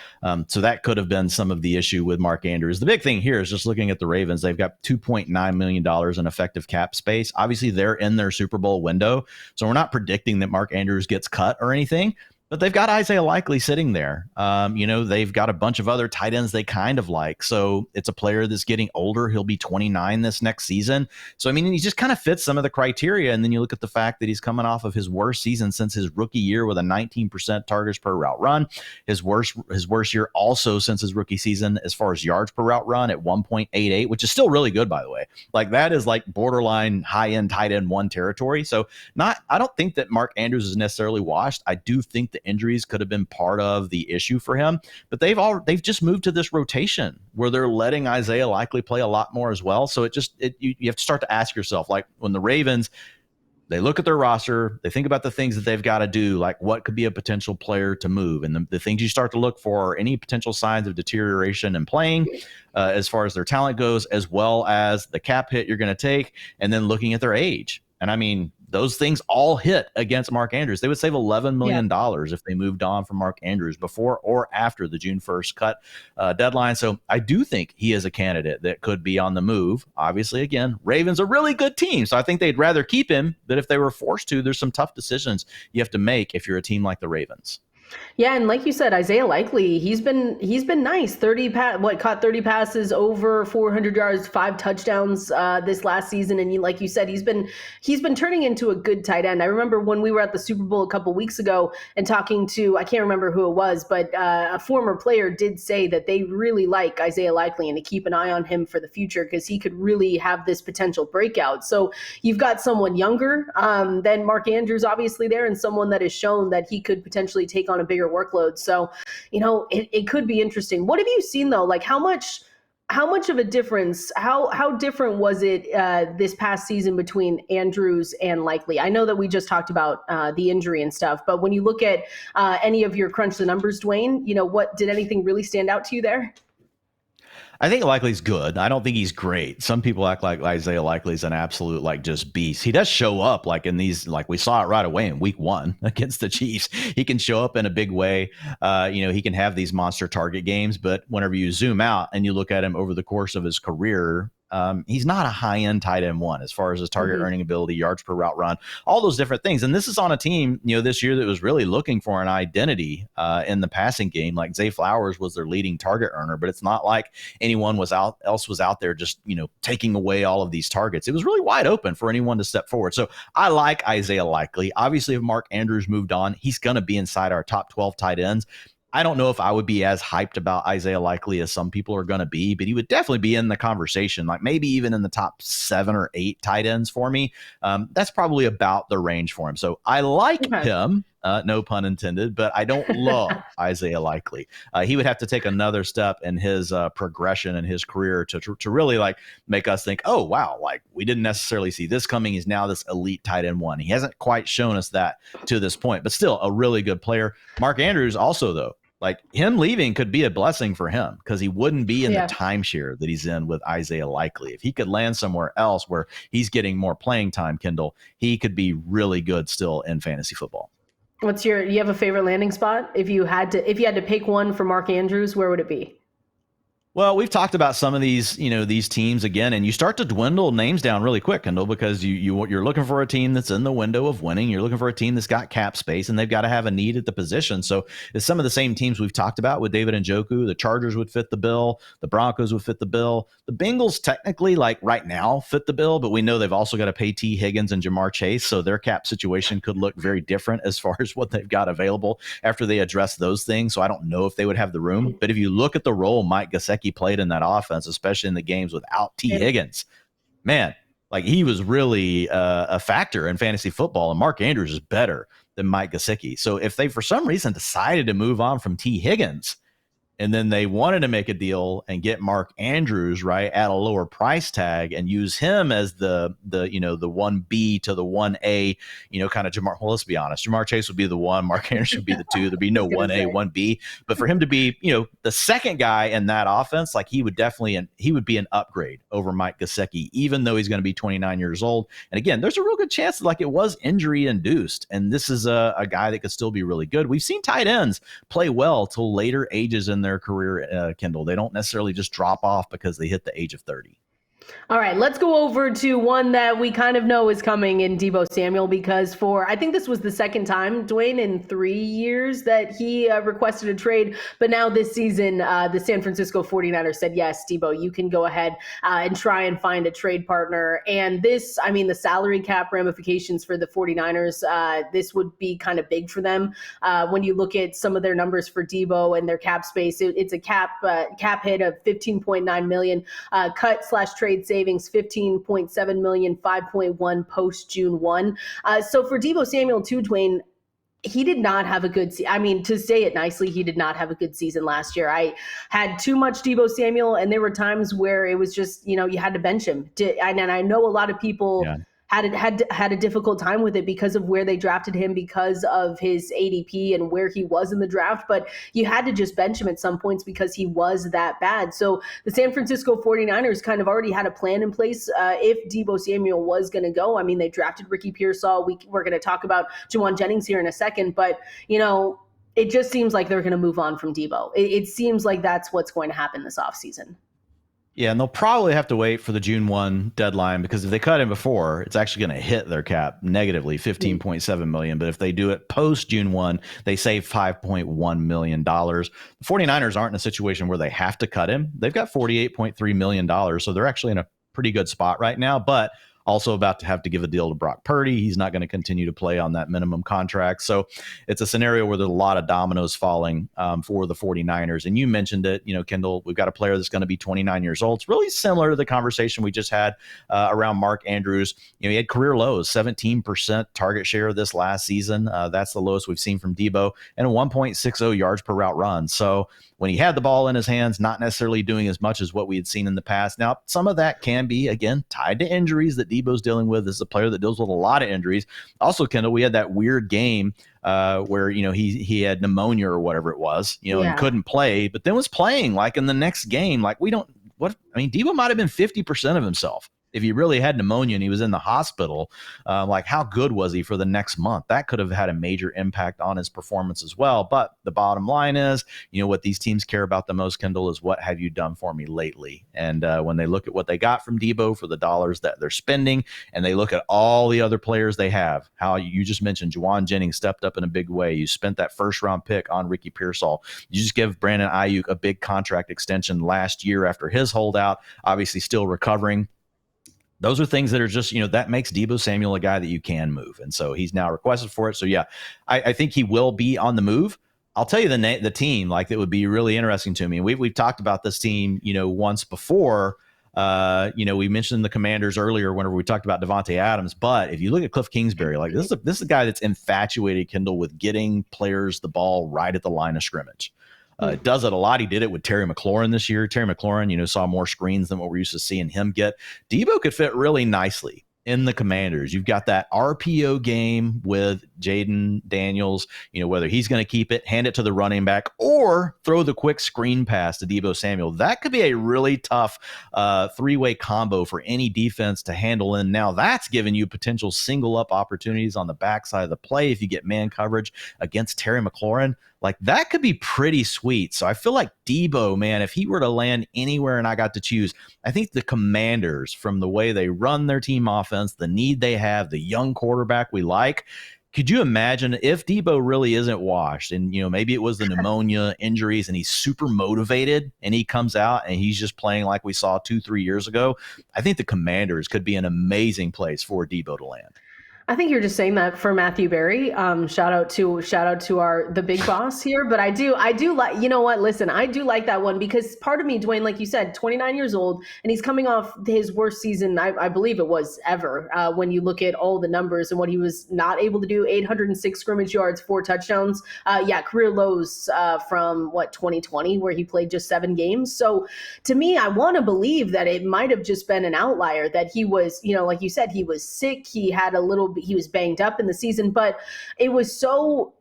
So that could have been some of the issue with Mark Andrews. The big thing here is just looking at the Ravens. They've got $2.9 million in effective cap space. Obviously, they're in their Super Bowl window. So we're not predicting that Mark Andrews gets cut or anything. But they've got Isaiah Likely sitting there. They've got a bunch of other tight ends they kind of like. So it's a player that's getting older. He'll be 29 this next season. So, he just kind of fits some of the criteria. And then you look at the fact that he's coming off of his worst season since his rookie year with a 19% targets per route run. His worst year also since his rookie season as far as yards per route run at 1.88, which is still really good, by the way. Like that is like borderline high-end tight end 1 territory. So I don't think that Mark Andrews is necessarily washed. I do think the injuries could have been part of the issue for him, but they've just moved to this rotation where they're letting Isaiah Likely play a lot more as well. So you have to start to ask yourself, like when the Ravens, they look at their roster, they think about the things that they've got to do, like what could be a potential player to move. And the things you start to look for are any potential signs of deterioration in playing as far as their talent goes, as well as the cap hit you're going to take, and then looking at their age. And those things all hit against Mark Andrews. They would save $11 million if they moved on from Mark Andrews before or after the June 1st cut deadline. So I do think he is a candidate that could be on the move. Obviously, again, Ravens a really good team. So I think they'd rather keep him, but if they were forced to, there's some tough decisions you have to make if you're a team like the Ravens. Yeah, and like you said, Isaiah Likely, he's been nice. Caught 30 passes, over 400 yards, 5 touchdowns this last season, and like you said, he's been turning into a good tight end. I remember when we were at the Super Bowl a couple weeks ago and talking to, I can't remember who it was, but a former player did say that they really like Isaiah Likely and to keep an eye on him for the future because he could really have this potential breakout. So you've got someone younger than Mark Andrews, obviously there, and someone that has shown that he could potentially take on a bigger workload. So, it could be interesting. What have you seen though? Like how much of a difference, how different was it this past season between Andrews and Likely? I know that we just talked about the injury and stuff, but when you look at any of your crunch the numbers, Dwain, what did anything really stand out to you there? I think Likely's good. I don't think he's great. Some people act like Isaiah Likely's an absolute just beast. He does show up in these, we saw it right away in week 1 against the Chiefs. He can show up in a big way. He can have these monster target games, but whenever you zoom out and you look at him over the course of his career, he's not a high-end tight end one as far as his target earning ability, yards per route run, all those different things. And this is on a team, this year that was really looking for an identity in the passing game. Like Zay Flowers was their leading target earner, but it's not like anyone else was out there just, taking away all of these targets. It was really wide open for anyone to step forward. So I like Isaiah Likely. Obviously, if Mark Andrews moved on, he's going to be inside our top 12 tight ends. I don't know if I would be as hyped about Isaiah Likely as some people are going to be, but he would definitely be in the conversation, like maybe even in the top 7 or 8 tight ends for me. That's probably about the range for him. So I like him, no pun intended, but I don't love Isaiah Likely. He would have to take another step in his progression in his career to really make us think, oh, wow, we didn't necessarily see this coming. He's now this elite tight end one. He hasn't quite shown us that to this point, but still a really good player. Mark Andrews also, though, him leaving could be a blessing for him because he wouldn't be in the timeshare that he's in with Isaiah Likely. If he could land somewhere else where he's getting more playing time, Kendall, he could be really good still in fantasy football. Do you have a favorite landing spot? If you had to pick one for Mark Andrews, where would it be? Well, we've talked about some of these, these teams again, and you start to dwindle names down really quick, Kendall, because you're looking for a team that's in the window of winning. You're looking for a team that's got cap space, and they've got to have a need at the position. So it's some of the same teams we've talked about with David Njoku. The Chargers would fit the bill. The Broncos would fit the bill. The Bengals technically, right now, fit the bill, but we know they've also got to pay T. Higgins and Jamar Chase, so their cap situation could look very different as far as what they've got available after they address those things. So I don't know if they would have the room. But if you look at the role Mike Gesicki played in that offense, especially in the games without T. Higgins, man, he was really a factor in fantasy football, and Mark Andrews is better than Mike Gesicki. So if they, for some reason, decided to move on from T. Higgins, and then they wanted to make a deal and get Mark Andrews at a lower price tag and use him as the 1B to the 1A, kind of Jamar. Well, let's be honest. Jamar Chase would be the 1. Mark Andrews would be the 2. There'd be no 1A, 1B. But for him to be, the second guy in that offense, he would be an upgrade over Mike Gesicki, even though he's going to be 29 years old. And again, there's a real good chance that it was injury induced. And this is a guy that could still be really good. We've seen tight ends play well till later ages in their career, Kendall. They don't necessarily just drop off because they hit the age of 30. All right, let's go over to one that we kind of know is coming in Deebo Samuel, because I think this was the second time, Dwain, in 3 years that he requested a trade. But now this season, the San Francisco 49ers said, yes, Deebo, you can go ahead and try and find a trade partner. And this, the salary cap ramifications for the 49ers, this would be kind of big for them. When you look at some of their numbers for Deebo and their cap space, it's a cap hit of $15.9 million, cut/trade savings 15.7 million, 5.1 post June 1. So for Deebo Samuel too, Dwain, he did not have a good to say it nicely, he did not have a good season last year. I had too much Deebo Samuel, and there were times where it was just, you had to bench him. And I know a lot of people had a difficult time with it because of where they drafted him, because of his ADP and where he was in the draft. But you had to just bench him at some points because he was that bad. So the San Francisco 49ers kind of already had a plan in place if Deebo Samuel was going to go. They drafted Ricky Pearsall. We're going to talk about Juwan Jennings here in a second. But, it just seems like they're going to move on from Deebo. It seems like that's what's going to happen this offseason. Yeah, and they'll probably have to wait for the June 1 deadline, because if they cut him before, it's actually going to hit their cap negatively, $15.7 million. But if they do it post June 1, they save $5.1 million. The 49ers aren't in a situation where they have to cut him. They've got $48.3 million, so they're actually in a pretty good spot right now, but also about to have to give a deal to Brock Purdy. He's not going to continue to play on that minimum contract. So it's a scenario where there's a lot of dominoes falling for the 49ers. And you mentioned it, Kendall, we've got a player that's going to be 29 years old. It's really similar to the conversation we just had around Mark Andrews. He had career lows, 17% target share this last season. That's the lowest we've seen from Deebo, and a 1.60 yards per route run. So when he had the ball in his hands, not necessarily doing as much as what we had seen in the past. Now, some of that can be, again, tied to injuries that Deebo's dealing with. This is a player that deals with a lot of injuries. Also, Kendall, we had that weird game where, he had pneumonia or whatever it was, and couldn't play, but then was playing like in the next game. Like Deebo might have been 50% of himself if he really had pneumonia and he was in the hospital. Like, how good was he for the next month? That could have had a major impact on his performance as well. But the bottom line is, what these teams care about the most, Kendall, is what have you done for me lately? And when they look at what they got from Deebo for the dollars that they're spending, and they look at all the other players they have, how you just mentioned Juwan Jennings stepped up in a big way. You spent that first round pick on Ricky Pearsall. You just give Brandon Ayuk a big contract extension last year after his holdout, obviously still recovering. Those are things that are just, that makes Deebo Samuel a guy that you can move. And so he's now requested for it. So, yeah, I think he will be on the move. I'll tell you the team, like, that would be really interesting to me. We've talked about this team, once before. We mentioned the Commanders earlier whenever we talked about Davante Adams. But if you look at Cliff Kingsbury, like, this is a guy that's infatuated, Kendall, with getting players the ball right at the line of scrimmage. Does it a lot. He did it with Terry McLaurin this year. Terry McLaurin, saw more screens than what we're used to seeing him get. Deebo could fit really nicely in the Commanders. You've got that RPO game with Jaden Daniels, whether he's going to keep it, hand it to the running back, or throw the quick screen pass to Deebo Samuel. That could be a really tough three-way combo for any defense to handle in. Now, that's giving you potential single-up opportunities on the backside of the play if you get man coverage against Terry McLaurin. Like, that could be pretty sweet. So I feel like Deebo, man, if he were to land anywhere and I got to choose, I think the Commanders, from the way they run their team offense, the need they have, the young quarterback we like. Could you imagine if Deebo really isn't washed and, maybe it was the pneumonia injuries and he's super motivated and he comes out and he's just playing like we saw 2-3 years ago? I think the Commanders could be an amazing place for Deebo to land. I think you're just saying that for Matthew Berry. Shout out to the big boss here. But I do like, listen, I do like that one, because part of me, Dwain, like you said, 29 years old, and he's coming off his worst season, I believe it was ever, when you look at all the numbers and what he was not able to do. 806 scrimmage yards, 4 touchdowns. Career lows from 2020, where he played just 7 games. So to me, I want to believe that it might have just been an outlier, that he was, like you said, he was sick. He was banged up in the season, but it was so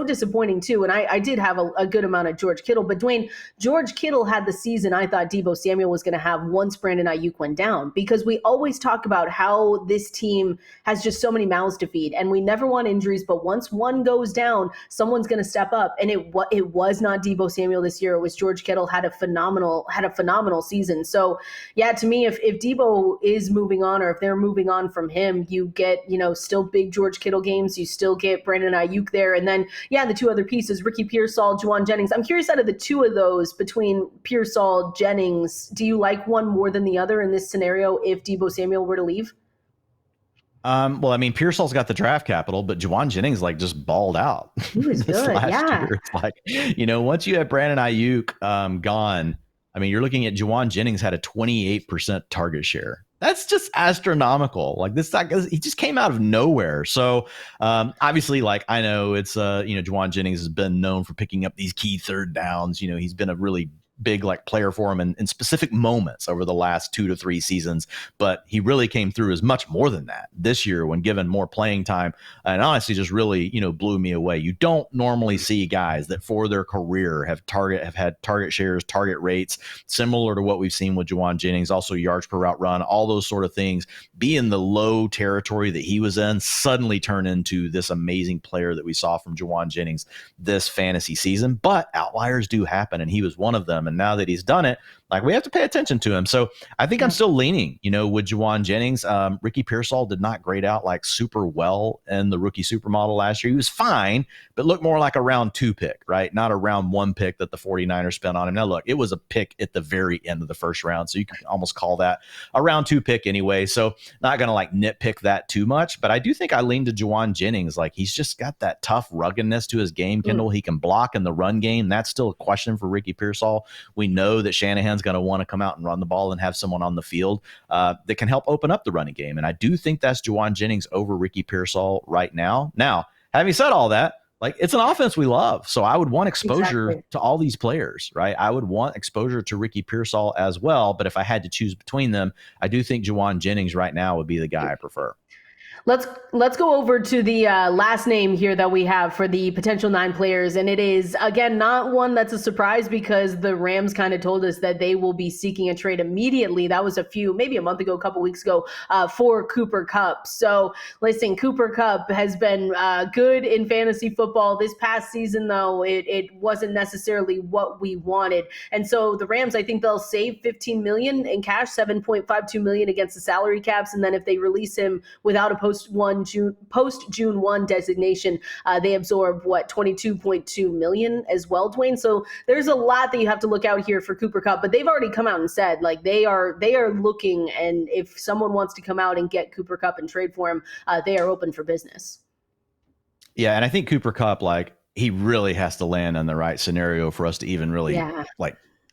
disappointing too. And I did have a good amount of George Kittle, but Dwayne, George Kittle had the season I thought Deebo Samuel was going to have once Brandon Ayuk went down, because we always talk about how this team has just so many mouths to feed and we never want injuries, but once one goes down, someone's going to step up. And it was not Deebo Samuel this year. It was George Kittle. Had a phenomenal season. So yeah, to me, if Deebo is moving on, or if they're moving on from him, you get, still big George Kittle games. You still get Brandon Ayuk there. And then, the 2 other pieces, Ricky Pearsall, Juwan Jennings. I'm curious, out of the 2 of those, between Pearsall, Jennings, do you like one more than the other in this scenario if Deebo Samuel were to leave? Pearsall's got the draft capital, but Juwan Jennings just balled out. He was good, yeah. Year. It's like, once you have Brandon Ayuk gone, you're looking at Juwan Jennings had a 28% target share. That's just astronomical. Like, this guy, he just came out of nowhere. So obviously, I know it's Juwan Jennings has been known for picking up these key third downs. He's been a really big player for him in specific moments over the last 2 to 3 seasons, but he really came through as much more than that this year when given more playing time, and honestly just really blew me away. You don't normally see guys that for their career have had target shares, target rates similar to what we've seen with Juwan Jennings, also yards per route run, all those sort of things, be in the low territory that he was in, suddenly turn into this amazing player that we saw from Juwan Jennings this fantasy season. But outliers do happen, and he was one of them. And now that he's done it, like we have to pay attention to him. So I think I'm still leaning, with Juwan Jennings. Ricky Pearsall did not grade out like super well in the rookie supermodel last year. He was fine, but looked more like a round 2 pick, right? Not a round 1 pick that the 49ers spent on him. Now look, it was a pick at the very end of the first round, so you can almost call that a round 2 pick anyway. So not going to like nitpick that too much, but I do think I lean to Juwan Jennings. Like he's just got that tough ruggedness to his game, Kendall. He can block in the run game. That's still a question for Ricky Pearsall. We know that Shanahan's going to want to come out and run the ball and have someone on the field that can help open up the running game. And I do think that's Juwan Jennings over Ricky Pearsall right now. Now, having said all that, like it's an offense we love. So I would want exposure to all these players, right? I would want exposure to Ricky Pearsall as well. But if I had to choose between them, I do think Juwan Jennings right now would be the guy I prefer. Let's go over to the last name here that we have for the potential 9 players. And it is, again, not one that's a surprise because the Rams kind of told us that they will be seeking a trade immediately. That was maybe a month ago, a couple weeks ago, for Cooper Kupp. So listen, Cooper Kupp has been good in fantasy football. This past season, though, it wasn't necessarily what we wanted. And so the Rams, I think they'll save $15 million in cash, $7.52 million against the salary caps. And then if they release him without a post June 1 designation, they absorb $22.2 million as well, Dwain. So there's a lot that you have to look out here for Cooper Kupp, but they've already come out and said like they are looking, and if someone wants to come out and get Cooper Kupp and trade for him, they are open for business. Yeah, and I think Cooper Kupp, like he really has to land in the right scenario for us to even really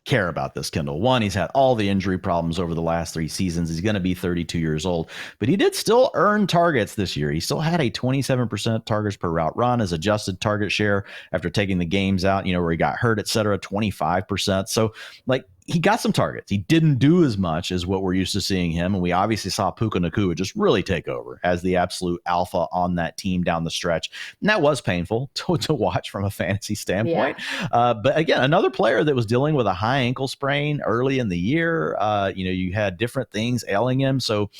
care about this, Kendall. One, he's had all the injury problems over the last 3 seasons. He's going to be 32 years old, but he did still earn targets this year. He still had a 27% targets per route run. His adjusted target share after taking the games out, where he got hurt, et cetera, 25%. So like he got some targets. He didn't do as much as what we're used to seeing him. And we obviously saw Puka Nacua just really take over as the absolute alpha on that team down the stretch. And that was painful to watch from a fantasy standpoint. Yeah. But again, another player that was dealing with a high ankle sprain early in the year. You had different things ailing him. So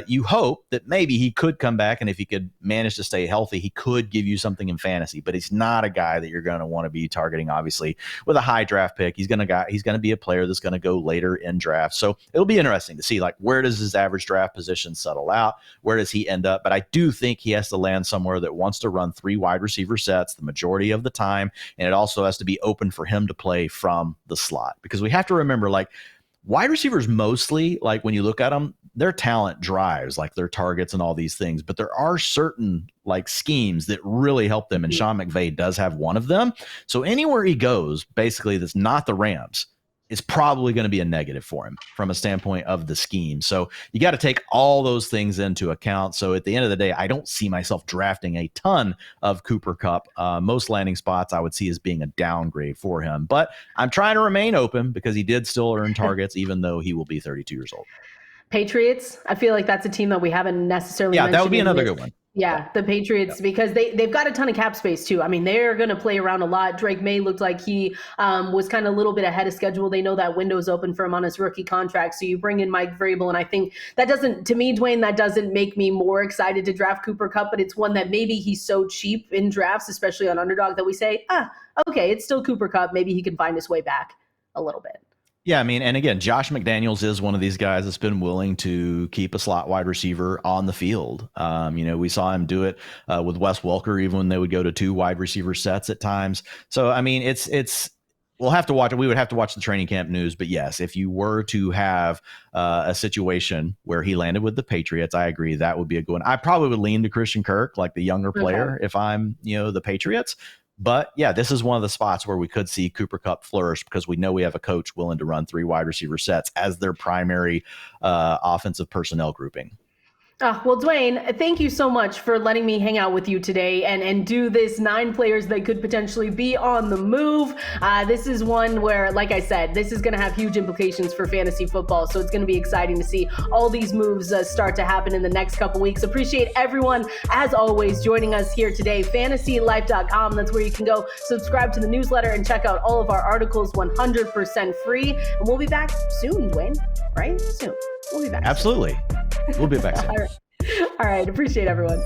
you hope that maybe he could come back, and if he could manage to stay healthy, he could give you something in fantasy. But he's not a guy that you're going to want to be targeting, obviously, with a high draft pick. He's going to be a player that's going to go later in drafts. So it'll be interesting to see, like, where does his average draft position settle out? Where does he end up? But I do think he has to land somewhere that wants to run 3 wide receiver sets the majority of the time. And it also has to be open for him to play from the slot, because we have to remember, like, wide receivers mostly, like when you look at them, their talent drives like their targets and all these things, but there are certain like schemes that really help them. And Sean McVay does have one of them. So anywhere he goes, basically, that's not the Rams, is probably going to be a negative for him from a standpoint of the scheme. So you got to take all those things into account. So at the end of the day, I don't see myself drafting a ton of Cooper Kupp. Most landing spots I would see as being a downgrade for him, but I'm trying to remain open because he did still earn targets, even though he will be 32 years old. Patriots, I feel like that's a team that we haven't necessarily mentioned. That would be another good one. Yeah, the Patriots, because they've got a ton of cap space too. I mean, they're going to play around a lot. Drake May looked like he was kind of a little bit ahead of schedule. They know that window's open for him on his rookie contract. So you bring in Mike Vrabel, and I think that doesn't, to me, Dwain, that doesn't make me more excited to draft Cooper Kupp, but it's one that maybe he's so cheap in drafts, especially on Underdog, that we say, okay, it's still Cooper Kupp. Maybe he can find his way back a little bit. Yeah, I mean, and again, Josh McDaniels is one of these guys that's been willing to keep a slot wide receiver on the field. We saw him do it with Wes Welker, even when they would go to 2 wide receiver sets at times. So, I mean, we'll have to watch it. We would have to watch the training camp news. But yes, if you were to have a situation where he landed with the Patriots, I agree that would be a good one. I probably would lean to Christian Kirk, like the younger player, if I'm, the Patriots. But yeah, this is one of the spots where we could see Cooper Kupp flourish, because we know we have a coach willing to run 3 wide receiver sets as their primary offensive personnel grouping. Well, Dwain, thank you so much for letting me hang out with you today and do this 9 players that could potentially be on the move. This is one where, like I said, this is going to have huge implications for fantasy football. So it's going to be exciting to see all these moves start to happen in the next couple weeks. Appreciate everyone, as always, joining us here today. FantasyLife.com. That's where you can go subscribe to the newsletter and check out all of our articles 100% free. And we'll be back soon, Dwain, right? Soon. We'll be back. Absolutely. We'll be back soon. All right. Appreciate everyone.